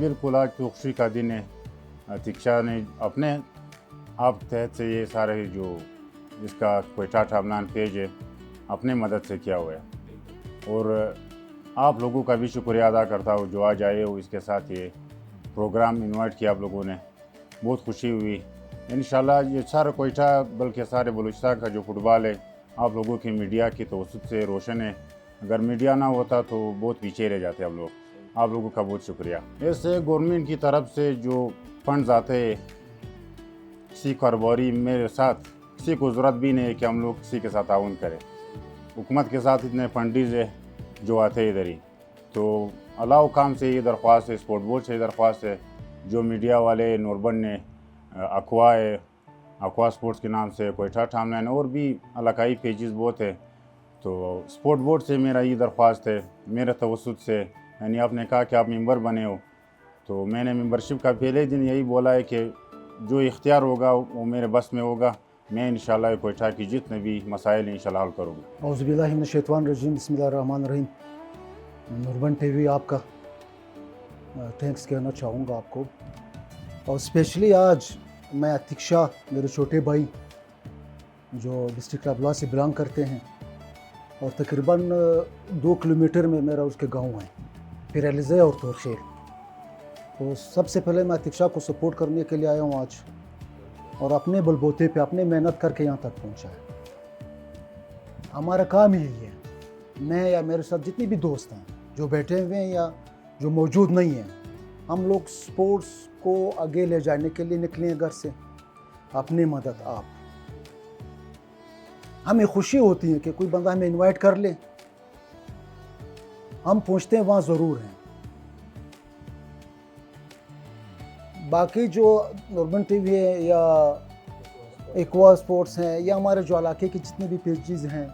بالकुल आज तो खुशी का दिन है। अतीक्षा ने अपने आप तहत से ये सारे जो इसका क्वेटा टाइमलाइन पेज है अपने मदद से किया हुआ है और आप लोगों का भी शुक्रिया अदा करता हूँ जो आज आए हो इसके साथ ये प्रोग्राम इनवाइट किया आप लोगों ने, बहुत खुशी हुई। इंशाल्लाह ये सारा क्वेटा बल्कि सारे बलूचिस्तान का जो फुटबॉल है आप लोगों की मीडिया की तवज्जुह से रोशन है। अगर मीडिया ना होता तो बहुत पीछे रह जाते हम लोग। आप लोगों का बहुत शुक्रिया। ऐसे गवर्नमेंट की तरफ से जो फंड्स आते हैं किसी कारोबारी मेरे साथ किसी को ज़रूरत भी नहीं है कि हम लोग किसी के साथ ताउन करें। हुकूमत के साथ इतने फंडीज़ है जो आते हैं इधर ही, तो अल्लाह काम से ये दरख्वास्त है, स्पोर्ट बोर्ड से ये दरख्वास्त है जो मीडिया वाले नूरबन ने अक्वा स्पोर्ट्स के नाम से क्वेटा टाइमलाइन और भी इलाकाई पेजेस बहुत है, तो स्पोर्ट बोर्ड से मेरा ये दरख्वास्त है मेरे तवज्जुह से, यानी आपने कहा कि आप मेंबर बने हो तो मैंने मेंबरशिप का पहले दिन यही बोला है कि जो इख्तियार होगा वो मेरे बस में होगा। मैं इंशाल्लाह क्वेटा की जितने भी मसाइल इंशाल्लाह हल करूँगा। औज़ुबिल्लाहि मिनश्शैतानिर्रजीम, बिस्मिल्लाहिर्रहमानिर्रहीम। नूरबन टीवी आपका थैंक्स कहना चाहूँगा आपको, और स्पेशली आज मैं अतीक्षा मेरे छोटे भाई जो डिस्ट्रिक्ट लाडला से बिलोंग करते हैं और तकरीबन 2 किलोमीटर में मेरा उसके गांव है फिरलिज़े और तोरखेल, तो सबसे पहले मैं अतीक्षा को सपोर्ट करने के लिए आया हूँ आज और अपने बलबूते पे अपने मेहनत करके यहाँ तक पहुँचा है। हमारा काम ही यही है, मैं या मेरे साथ जितने भी दोस्त हैं जो बैठे हुए हैं या जो मौजूद नहीं हैं, हम लोग स्पोर्ट्स को आगे ले जाने के लिए निकले हैं घर से। अपनी मदद आप, हमें खुशी होती है कि कोई बंदा हमें इनवाइट कर ले, हम पहुंचते हैं वहाँ ज़रूर हैं। बाकी जो नूरबन टीवी है या एक्वा स्पोर्ट्स हैं या हमारे जो इलाके के जितने भी पेजेस हैं,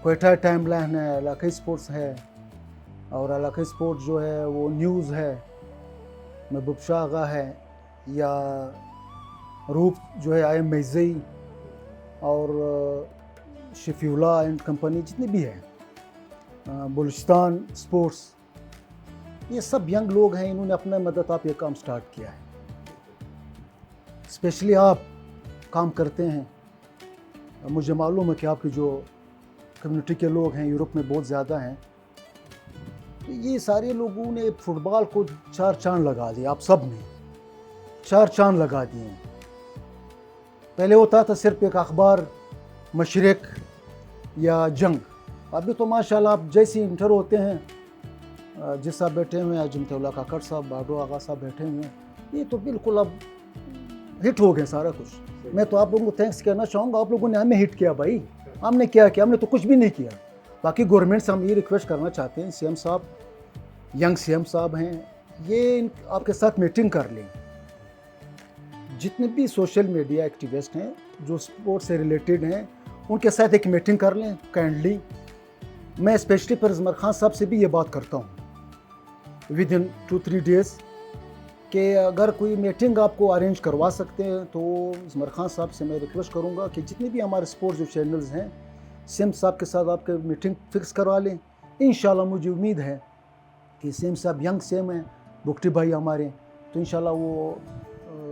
क्वेटा टाइमलाइन है, इलाकाई स्पोर्ट्स है और इलाकाई स्पोर्ट्स जो है वो न्यूज़ है, महबूब शाह आगा है या रूप जो है आई एम मैज़ई और शफीउल्लाह एंड कंपनी जितनी भी है, बलूचिस्तान स्पोर्ट्स, ये सब यंग लोग हैं, इन्होंने अपना मदद आप ये काम स्टार्ट किया है। स्पेशली आप काम करते हैं, मुझे मालूम है कि आपकी जो कम्युनिटी के लोग हैं यूरोप में बहुत ज़्यादा हैं, तो ये सारे लोगों ने फुटबॉल को 4 चांद लगा दिए, आप सब ने 4 चांद लगा दिए। पहले होता था सिर्फ एक अखबार मशरिक या जंग, अभी तो माशाल्लाह आप जैसे इंटर होते हैं, जिस साहब बैठे हुए हैं अजमतुल्लाह काकड़ साहब, बाडो आगा साहब बैठे हुए हैं, ये तो बिल्कुल अब हिट हो गए सारा कुछ। मैं तो आप लोगों को थैंक्स कहना चाहूँगा, आप लोगों ने हमें हिट किया भाई। हमने क्या किया? हमने तो कुछ भी नहीं किया। बाकी गवर्नमेंट से हम ये रिक्वेस्ट करना चाहते हैं, सीएम साहब, यंग सीएम साहब हैं, ये आपके साथ मीटिंग कर लें। जितने भी सोशल मीडिया एक्टिविस्ट हैं जो स्पोर्ट्स से रिलेटेड हैं, उनके साथ एक मीटिंग कर लें काइंडली। मैं स्पेशली पर ज़मर खान साहब से भी ये बात करता हूँ विद इन 2-3 डेज़ कि अगर कोई मीटिंग आपको अरेंज करवा सकते हैं तो ज़मर खान साहब से मैं रिक्वेस्ट करूँगा कि जितने भी हमारे स्पोर्ट्स जो चैनल्स हैं, सीएम साहब के साथ आपके मीटिंग फिक्स करवा लें। इंशाल्लाह मुझे उम्मीद है कि सीएम साहब यंग सीएम हैं, बुकटी भाई हमारे, तो इंशाल्लाह वो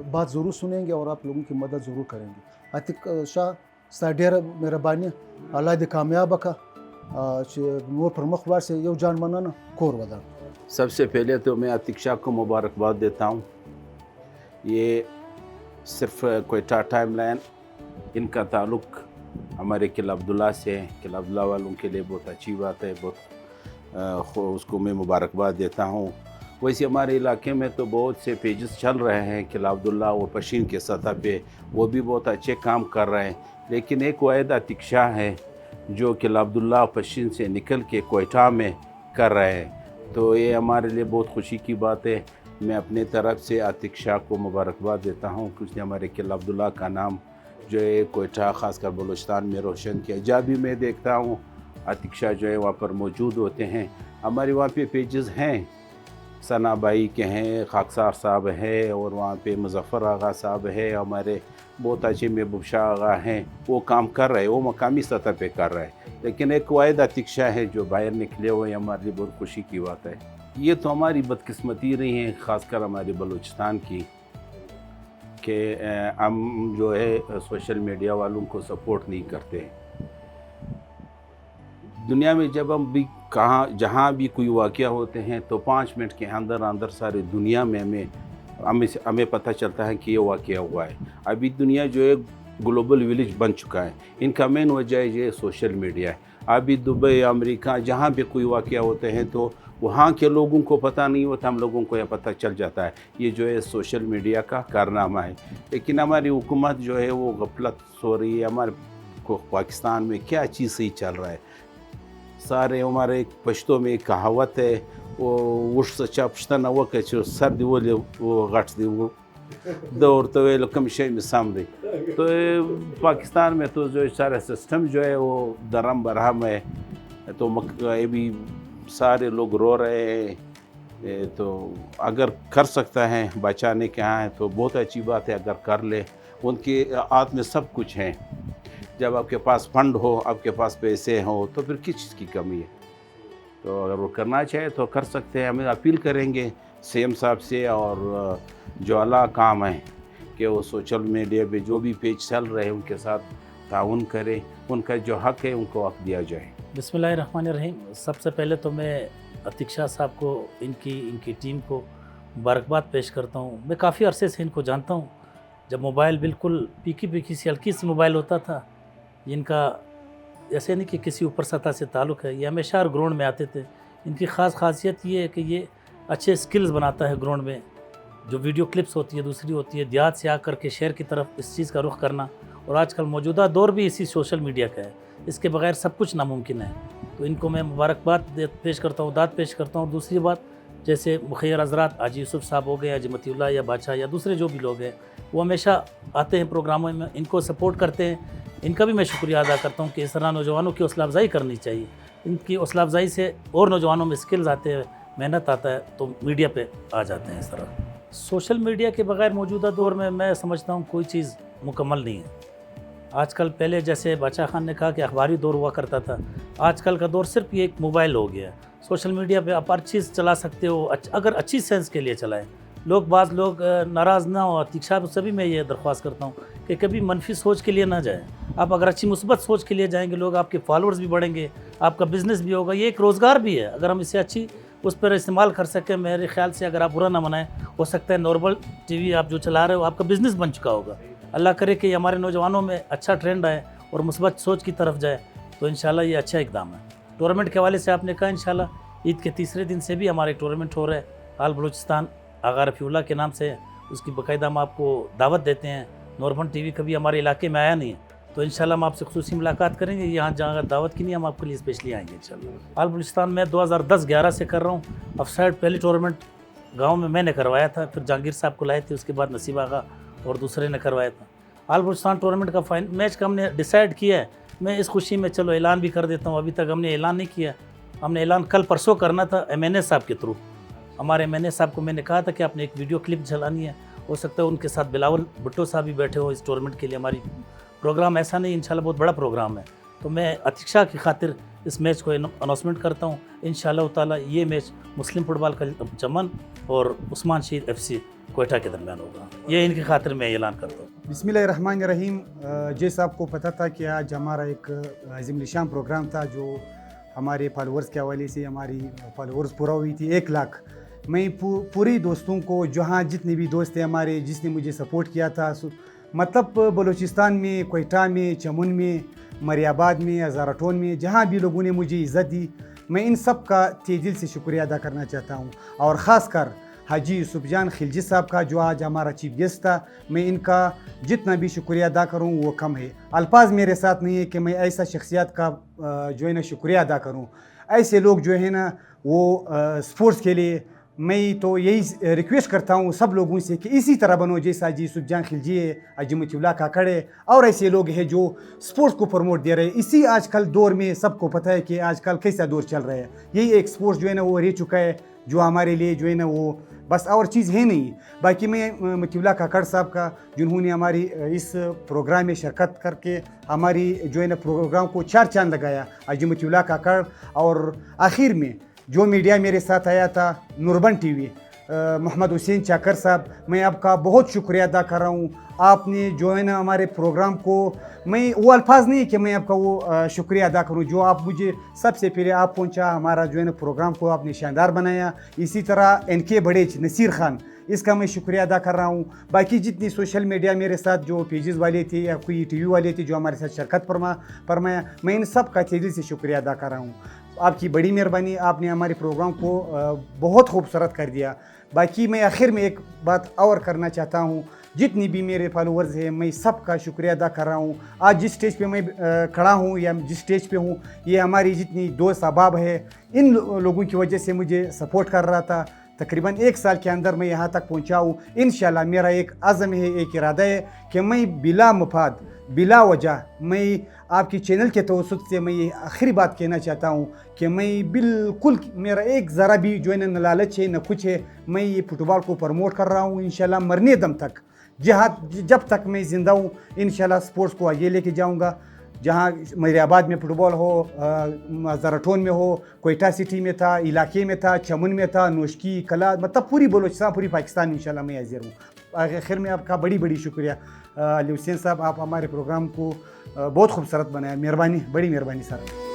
बात ज़रूर सुनेंगे और आप लोगों की मदद ज़रूर करेंगे। अतीक शाह साडियर मेहरबानी अल्लाह दे कामयाब का मोर प्रमुख बार से यो जान मनाना कोर वदा। सबसे पहले तो मैं अतीक्षा को मुबारकबाद देता हूँ। ये सिर्फ क्वेटा टाइमलाइन, इनका ताल्लुक़ हमारे किला अब्दुल्ला से है। किला अब्दुल्ला वालों के लिए बहुत अच्छी बात है, बहुत उसको मैं मुबारकबाद देता हूँ। वैसे हमारे इलाके में तो बहुत से पेजेस चल रहे हैं किला अब्दुल्ला और पशीन के सतह पे, वो भी बहुत अच्छे काम कर रहे हैं, लेकिन एक वाहिद अतीक्षा है जो किला अब्दुल्ला पशीन से निकल के क्वेटा में कर रहे हैं, तो ये हमारे लिए बहुत खुशी की बात है। मैं अपने तरफ से अतीक्षा को मुबारकबाद देता हूँ कि उसने हमारे किला अब्दुल्ला का नाम जो है क्वेटा ख़ासकर बलूचिस्तान में रोशन किया। जब भी मैं देखता हूँ अतीक्षा जो है वहाँ पर मौजूद होते हैं। हमारे वहाँ पे पेजेस हैं, सना भाई के हैं, खाकसार साहब है और वहाँ पे मुजफ्फर आगा साहब है, हमारे बहुत अच्छे महबूब शाह आगा हैं, वो काम कर रहे हैं, वो मकामी सतह पे कर रहे हैं। लेकिन एक वाहिद अतीक शाह है जो बाहर निकले हुए, हमारे लिए बहुत खुशी की बात है। ये तो हमारी बदकिस्मती रही है, ख़ासकर हमारे बलूचिस्तान की, कि हम जो है सोशल मीडिया वालों को सपोर्ट नहीं करते। दुनिया में जब हम भी जहाँ भी कोई वाक़या होते हैं तो 5 मिनट के अंदर अंदर सारी दुनिया में हमें पता चलता है कि ये वाक़या हुआ है। अभी दुनिया जो है ग्लोबल विलेज बन चुका है। इनका मेन वजह ये सोशल मीडिया है। अभी दुबई, अमेरिका, जहाँ भी कोई वाक़या होते हैं तो वहाँ के लोगों को पता नहीं होता, हम लोगों को यह पता चल जाता है। ये जो है सोशल मीडिया का कारनामा है। लेकिन हमारी हुकूमत जो है वो गफलत हो रही है। हमारे को पाकिस्तान में क्या चीज़ सही चल रहा है, सारे हमारे पश्तो में कहावत है, वो उस सच्चा पश्तना वो कि सर दी वो गट दी वो दौड़ तो वे कम शे में सामने। तो पाकिस्तान में तो जो सारा सिस्टम जो है वो दरम बरहम है। तो ये भी सारे लोग रो रहे हैं। तो अगर कर सकता है बचाने के यहाँ है तो बहुत अच्छी बात है, अगर कर ले। उनके हाथ में सब कुछ है। जब आपके पास फंड हो, आपके पास पैसे हो, तो फिर किस चीज़ की कमी है। तो अगर वो करना चाहे तो कर सकते हैं। हमें अपील करेंगे सीएम साहब से और जो अला काम है कि वो सोशल मीडिया पे जो भी पेज चल रहे हैं उनके साथ ताउन करें, उनका जो हक़ है उनको हक़ दिया जाए। बिस्मिल्लाहिर्रहमानिर्रहीम। सबसे पहले तो मैं अतीक शाह साहब को, इनकी टीम को मुबारकबाद पेश करता हूँ। मैं काफ़ी अरसे से इनको जानता हूँ। जब मोबाइल बिल्कुल पीकी सी हल्की सी मोबाइल होता था, इनका ऐसे नहीं कि किसी ऊपर सतह से ताल्लुक़ है, ये हमेशा हर ग्राउंड में आते थे। इनकी ख़ास खासियत ये है कि ये अच्छे स्किल्स बनाता है ग्राउंड में। जो वीडियो क्लिप्स होती है, दूसरी होती है देहात से आकर के शहर की तरफ इस चीज़ का रुख करना। और आजकल मौजूदा दौर भी इसी सोशल मीडिया का है, इसके बगैर सब कुछ नामुमकिन है। तो इनको मैं मुबारकबाद पेश करता हूँ, दाद पेश करता हूँ। दूसरी बात, जैसे मुखैर हज़रात हाजी यूसुफ साहब हो गए, हाजी मतीउल्लाह या बादशाह या दूसरे जो भी लोग हैं, वो हमेशा आते हैं प्रोग्रामों में, इनको सपोर्ट करते हैं। इनका भी मैं शुक्रिया अदा करता हूँ कि इस तरह नौजवानों की हौसला अफजाई करनी चाहिए। इनकी हौसला अफजाई से और नौजवानों में स्किल्स आते हैं, मेहनत आता है, तो मीडिया पे आ जाते हैं। इस तरह सोशल मीडिया के बगैर मौजूदा दौर में मैं समझता हूँ कोई चीज़ मुकम्मल नहीं है। आजकल पहले जैसे बादशाह खान ने कहा कि अखबारी दौर हुआ करता था, आजकल का दौर सिर्फ ये एक मोबाइल हो गया है। सोशल मीडिया पे आप हर चीज़ चला सकते हो, अगर अच्छी सेंस के लिए चलाएं। बाज़ लोग नाराज़ ना हो। अतीक शाह से भी मैं ये दरख्वास्त करता हूँ कि कभी मनफी सोच के लिए ना जाएं। आप अगर अच्छी मुस्बत सोच के लिए जाएंगे, लोग आपके फॉलोअर्स भी बढ़ेंगे, आपका बिज़नेस भी होगा, ये एक रोज़गार भी है। अगर हम इसे अच्छी उस पर इस्तेमाल कर सकें, मेरे ख्याल से अगर आप बुरा ना मनाएं, हो सकता है नॉर्मल टीवी आप जो चला रहे हो आपका बिज़नेस बन चुका होगा। अल्लाह करे कि हमारे नौजवानों में अच्छा ट्रेंड आए और मुस्बत सोच की तरफ जाए, तो इंशाल्लाह ये अच्छा इकदाम है। टूर्नामेंट के हवाले से आपने कहा, इंशाल्लाह ईद के तीसरे दिन से भी हमारे टूर्नामेंट हो रहा है। आल बलूचिस्तान आगा रफ़ीउल्लाह के नाम से, उसकी बाकायदा हम आपको दावत देते हैं। नॉर्मन टीवी कभी हमारे इलाके में आया नहीं है, तो इंशाल्लाह हम आपसे खुसूसी मुलाकात करेंगे। यहाँ जहाँ दावत की नहीं, हम आपके लिए स्पेशली आएंगे इंशाल्लाह। आल बलूचिस्तान में 2010-11 से कर रहा हूँ। ऑफसाइड पहली टूर्नामेंट गाँव में मैंने करवाया था, फिर जहांगीर साहब को लाए थे, उसके बाद नसीब आगा और दूसरे ने करवाया था। आल बलूचिस्तान टूर्नामेंट का मैच का हमने डिसाइड किया है। मैं इस खुशी में चलो ऐलान भी कर देता हूँ, अभी तक हमने ऐलान नहीं किया। हमने ऐलान कल परसों करना था MNA साहब के थ्रू। हमारे MNA साहब को मैंने कहा था कि आपने एक वीडियो क्लिप चलानी है, हो सकता है उनके साथ बिलावल भुट्टो साहब भी बैठे हो इस टूर्नामेंट के लिए। हमारी प्रोग्राम ऐसा नहीं, इंशाल्लाह बहुत बड़ा प्रोग्राम है। तो मैं अतीक शाह की खातिर इस मैच को अनाउंसमेंट करता हूँ। इंशाल्लाह ताला ये मैच मुस्लिम फुटबॉल का चमन और उस्मान शहीद FC कोयटा के दरमियान होगा। ये इनकी खातिर मैं ऐलान करता हूँ। बिस्मिल्लाहिर्रहमानिर्रहीम। जैसा आपको पता था कि आज हमारा एक अज़ीम निशान प्रोग्राम था, जो हमारे फॉलोअर्स के हवाले से हमारी फॉलोअर्स पूरा हुई थी 1 लाख। मैं पूरी दोस्तों को, जहाँ जितने भी दोस्त थे हमारे, जिसने मुझे सपोर्ट किया था, मतलब बलूचिस्तान में, कोयटा में, चमन में, मरियाबाद में, हज़ाराटोन में, जहाँ भी लोगों ने मुझे इज़्ज़त दी, मैं इन सब का तहे दिल से शुक्रिया अदा करना चाहता हूँ। और ख़ास कर हाजी यूसुफ जान खिलजी साहब का, जो आज हमारा चीफ गेस्ट था, मैं इनका जितना भी शुक्रिया अदा करूँ वो कम है। अल्फाज मेरे साथ नहीं है कि मैं ऐसा शख्सियत का जो है ना शुक्रिया अदा करूँ। ऐसे लोग जो है ना वो स्पोर्ट्स के लिए, मैं तो यही रिक्वेस्ट करता हूँ सब लोगों से कि इसी तरह बनो जैसा हाजी यूसुफ जान खिलजी है, हाजी मतीउल्लाह काकड़ है, और ऐसे लोग हैं जो स्पोर्ट्स को प्रमोट दे रहे हैं। इसी आजकल दौर में सबको पता है कि आजकल कैसा दौर चल रहा है। यही एक स्पोर्ट्स जो है ना वो रह चुका है, जो हमारे लिए जो है ना वो بس اور چیज़ ہے نہیں. باقی میں متیولہ کاکڑ صاحب کا جنہوں نے ہماری اس پروگرام میں شرکت کر کے ہماری جو ہے نا پروگرام کو 4 چاند لگایا. حاجی متیولہ کاکڑ. اور آخر میں جو میڈیا میرے ساتھ آیا تھا نوربن ٹی وی, محمد حسین چاکر صاحب, میں آپ کا بہت شکریہ ادا کر رہا ہوں. آپ نے جو ہے نا ہمارے پروگرام کو, میں وہ الفاظ نہیں کہ میں آپ کا وہ شکریہ ادا کروں, جو آپ مجھے سب سے پہلے آپ پہنچا, ہمارا جو ہے نا پروگرام کو آپ نے شاندار بنایا. اسی طرح NK بڑیچ نصیر خان, اس کا میں شکریہ ادا کر رہا ہوں. باقی جتنی سوشل میڈیا میرے ساتھ جو پیجز والے تھے یا کوئی ٹی وی والے تھے جو ہمارے ساتھ شرکت فرمایا, میں ان سب کا دل سے شکریہ ادا کر رہا ہوں. آپ کی بڑی مہربانی, آپ نے ہمارے پروگرام کو بہت خوبصورت کر دیا. باقی میں آخر میں ایک بات اور کرنا چاہتا ہوں, جتنی بھی میرے فالوورز ہیں میں سب کا شکریہ ادا کر رہا ہوں. آج جس سٹیج پہ میں کھڑا ہوں یا جس سٹیج پہ ہوں, یہ ہماری جتنی دوست احباب ہے, ان لوگوں کی وجہ سے مجھے سپورٹ کر رہا تھا. تقریباً 1 سال کے اندر میں یہاں تک پہنچا ہوں. انشاءاللہ میرا ایک عزم ہے, ایک ارادہ ہے کہ میں بلا مفاد بلا وجہ میں آپ کی چینل کے توسط سے میں یہ آخری بات کہنا چاہتا ہوں کہ میں بالکل, میرا ایک ذرا بھی جو ہے نہ لالچ ہے نہ کچھ ہے, میں یہ فٹ بال کو پروموٹ کر رہا ہوں. انشاءاللہ مرنے دم تک, جب تک میں زندہ ہوں, انشاءاللہ سپورٹس کو آگے لے کے جاؤں گا. جہاں میرے آباد میں فٹ بال ہو, زراٹون میں ہو, کوئٹہ سٹی میں تھا, علاقے میں تھا, چمن میں تھا, نوشکی کلا, مطلب پوری بلوچستان, پوری پاکستان انشاءاللہ میں حاضر ہوں. آخر میں آپ کا بڑی شکریہ علی حسین صاحب, آپ ہمارے پروگرام کو بہت خوبصورت بنایا. مہربانی, بڑی مہربانی سر.